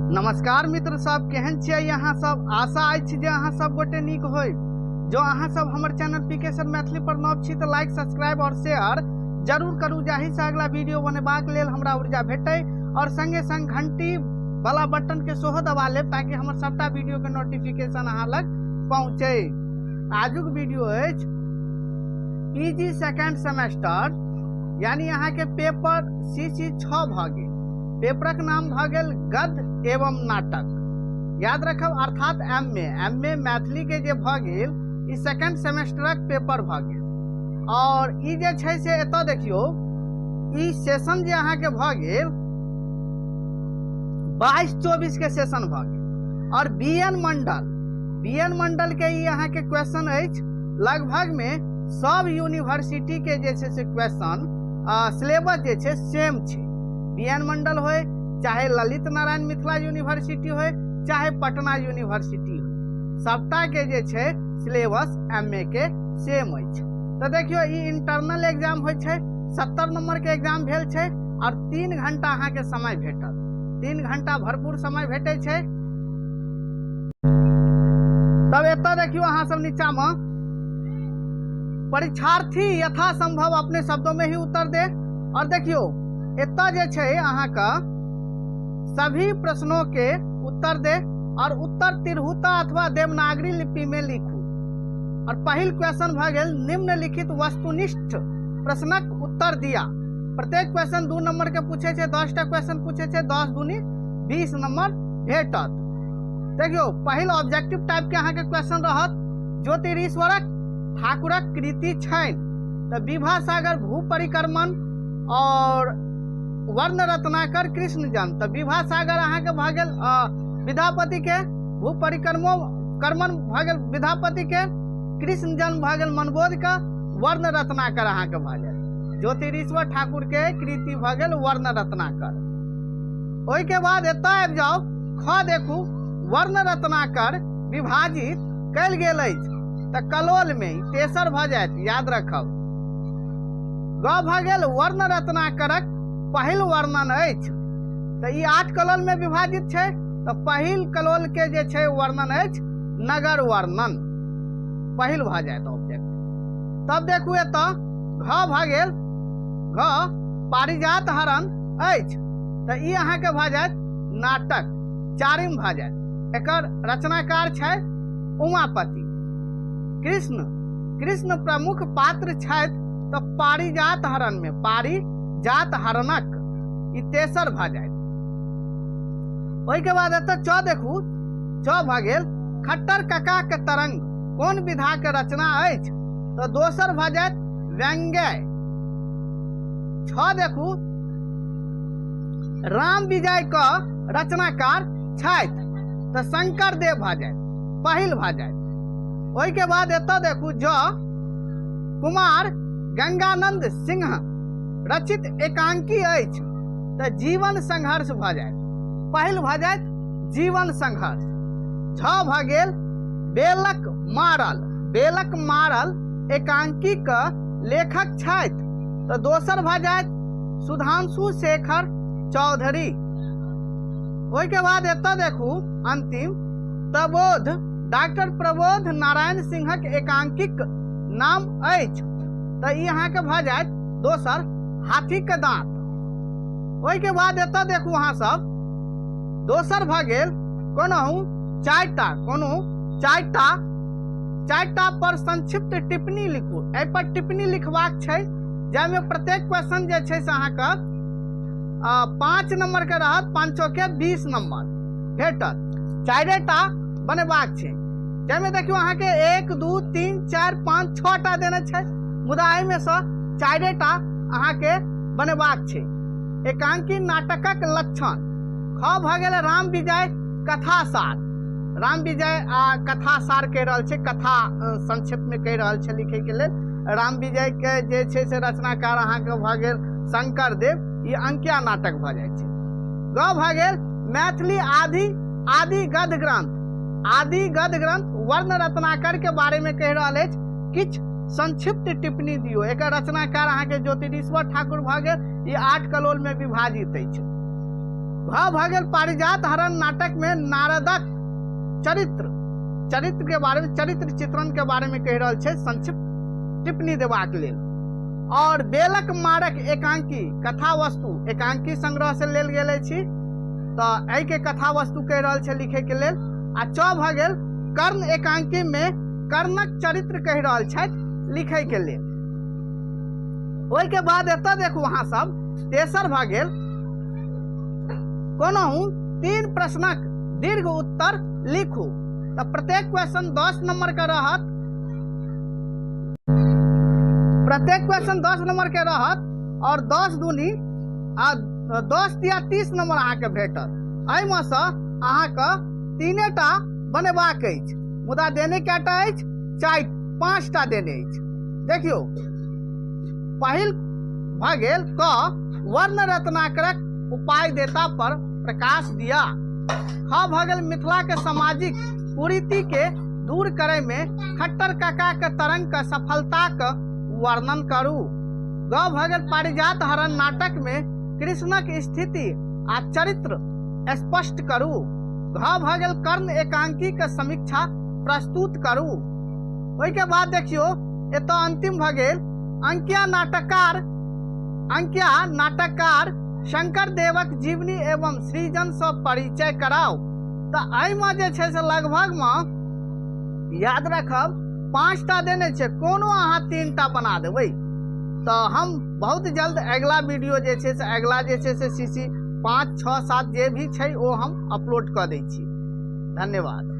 नमस्कार मित्र सब, केहन छियै अहाँ सब। आशा अछि जे अहाँ सब गोटे नीक होय। जो अहाँ सब हमर चैनल पीके सर मैथिली पर नव छी तऽ लाइक, सब्सक्राइब और शेयर जरूर करू, जाहि से अगला वीडियो बनेबाक लेल हमरा ऊर्जा भेटै और संगे संग घंटी वाला बटन के सेहो दबा लेब ताकि हमर सबटा वीडियो के नोटिफिकेशन अहाँ लग पहुँचे। आजुक वीडियो अछि पीजी सेकेंड सेमेस्टर यानी अहाँ के पेपर CC 6 भ गेल। पेपरक नाम भ गेल गद्य एवं नाटक। याद रखब, अर्थात MA मैथिली के जे भ गेल ई सेकेंड सेमेस्टरक पेपर भ गेल। और ई जे छै से एतऽ देखियो, ई सेशन जे अहाँ के भ गेल 22-24 के सेशन भ गेल। और BN मंडल के ई अहाँ के क्वेश्चन अछि। लगभग में सब यूनिवर्सिटी के जे छै से क्वेश्चन सिलेबस जे छै सेम छै। BN मंडल होय, चाहे ललित नारायण मिथिला यूनिवर्सिटी होय, चाहे पटना यूनिवर्सिटी होय, सबटा के जे छै सिलेबस MA के सेम अछि। तो देखियो, ई इंटरनल एग्जाम होय छै, 70 नंबर के एग्जाम भेल छै और 3 घंटा अहाँ के समय भेटत। 3 घंटा भरपूर समय भेटे छै। तब एतऽ देखियो अहाँ सब नीचा में परीक्षार्थी यथासंभव अपने शब्दों में ही उत्तर दे। और देखियो एतऽ जे छै अहाँ का सभी प्रश्नों के उत्तर दे और उत्तर तिरहुता अथवा देवनागरी लिपि में लिखू। और पहिल क्वेश्चन भ गेल, निम्नलिखित वस्तुनिष्ठ प्रश्नक उत्तर दिया। प्रत्येक क्वेश्चन 2 नंबर के पूछे छै, 10 टा क्वेश्चन पूछे छै, 10 दूनी 20 नंबर भेटत। देखियो पहिल ऑब्जेक्टिव टाइप के अहाँ के क्वेश्चन रहत, ज्योतिरीश्वरक ठाकुरक कृति छनि तऽ विभा सागर भू परिक्रमण और वर्ण रत्नाकर कृष्ण जन्म। तऽ विभा सागर अहाँ के भ गेल विद्यापति के, भू परिक्रमण भ गेल विद्यापति के, कृष्ण जन्म भ गेल मनबोध का, वर्ण रत्नाकर अहाँ के भ गेल ज्योतिरीश्वर ठाकुर के कृति भ गेल वर्ण रत्नाकर। ओहि के बाद एतऽ आबि जाओ, ख देखू, वर्ण रत्नाकर विभाजित कयल गेल अछि तऽ कलोल में तेसर भ जायत। याद रखब, ग भ गेल वर्ण रत्नाकरक पहिल वर्णन अछि तऽ ई 8 कलोल में विभाजित छै। तऽ पहिल कलोल के जे छै वर्णन अछि नगर वर्णन, पहिल भ जायत ऑब्जेक्ट। तब देखू एतऽ घ भ गेल, घ पारिजात हरण अछि तऽ ई अहाँ के भ जायत नाटक, चारिम भ जायत। एकर रचनाकार छै उमापति। कृष्ण प्रमुख पात्र छथि तऽ पारिजात हरण में पारिजात हरणक ई तेसर भ जायत। ओहि के बाद एतऽ च देखू, च भ गेल, खट्टर कका के तरंग कोन विधा के रचना अछि तऽ दोसर भ जायत व्यंग्य। छ देखू, राम विजय क रचनाकार छथि तऽ शंकर देव भ जायत, पहिल भ जायत। ओहि के बाद एतऽ देखू, ज कुमार गंगानंद सिंह रचित एकांकी अछि तऽ जीवन संघर्ष भ जायत, पहिल भ जायत जीवन संघर्ष। झ भ गेल, बेलक मारल एकांकी क लेखक छथि तऽ दोसर भ जायत सुधांशु शेखर चौधरी। ओहि के बाद एतऽ देखू अंतिम, प्रबोध, डॉक्टर प्रबोध नारायण सिंहक एकांकिक नाम अछि तऽ ई अहाँ के भ जायत दोसर हाथी के दांत। ओहि के बाद एतऽ देखू अहाँ सब, दोसर भ गेल कोनो चारिटा पर संक्षिप्त टिप्पणी लिखू। एहि पर टिप्पणी लिखबाक छै, जाहिमे प्रत्येक क्वेश्चन जे छै से अहाँ के 5 नंबर के रहत, 5 के 20 नंबर भेटत। चारिटा बनेबाक छै, जाहिमे देखियो अहाँ के 1 2 3 4 5 6 टा देने छै, मुदा एहि में से 4टा अहाँ के बनेबाक छै। एकांकी नाटकक लक्षण। ख भ गेल राम विजय कथासार। राम विजय कथासार कह रहल छै, कथा संक्षेप में कह रहल छै लिखे के लेल। राम विजय के जे छै से रचनाकार अहाँ के भ गेल शंकर देव, ई अंकिया नाटक भ जाय छै। ग भ गेल मैथिली आदि गद्य ग्रंथ वर्ण रत्नाकर के बारे में कह रहल अछि, किछ संक्षिप्त टिप्पणी दियो। एकर रचनाकार अहाँ के ज्योतिरीश्वर ठाकुर भ गेल, ई 8 कलोल में विभाजित अछि। घ भ गेल पारिजात हरण नाटक में नारदक चरित्र के बारे में, चरित्र चित्रण के बारे में कह रहल छै, संक्षिप्त टिप्पणी देबाक लेल। और बेलक मारक एकांकी कथा वस्तु एकांकी संग्रह से लेल गेल अछि, तो एहि के कथा वस्तु कह रहल छै लिखे के लेल। आ च भ गेल कर्ण एकांकी में कर्णक चरित्र कह रहल छथि लिखे के लेल। ओहि के बाद एतऽ देखू अहाँ सब तेसर भ गेल कोनहु 3 प्रश्नक दीर्घ उत्तर लिखू। तो प्रत्येक क्वेश्चन 10 नंबर का रहत, प्रत्येक क्वेश्चन 10 नंबर के रहत और 10 दूनी 10 या 30 नंबर अहाँ के भेटत। एहिमे से अहाँ के 3 टा बनेबाक अछि, मुदा देने कैटा अछि 4-5 टा देने अछि। देखियो पहिल भ गेल क वर्ण रत्नाकरक उपाय देता पर प्रकाश दिया। ख भ गेल मिथिला के सामाजिक कुरीति के दूर करे में खट्टर काका के तरंग के सफलता के वर्णन करू। ग भ गेल पारिजात हरण नाटक में कृष्णक स्थिति आ चरित्र स्पष्ट करू। घ भ गेल कर्ण एकांकी के समीक्षा प्रस्तुत करू। ओहि के बाद देखियो एतऽ अंतिम भ गेल अंकिया नाटककार शंकर देवक जीवनी एवं सृजन से परिचय कराओ। तो एहिमे जे छै से लगभग में याद रखब 5 टा देने छै, कोनो अहाँ 3 टा बना देबै। तो हम बहुत जल्द अगला वीडियो जे छै से अगला जे छै से CC 5, 6, 7 जे भी छै ओ हम अपलोड कऽ दै छी। धन्यवाद।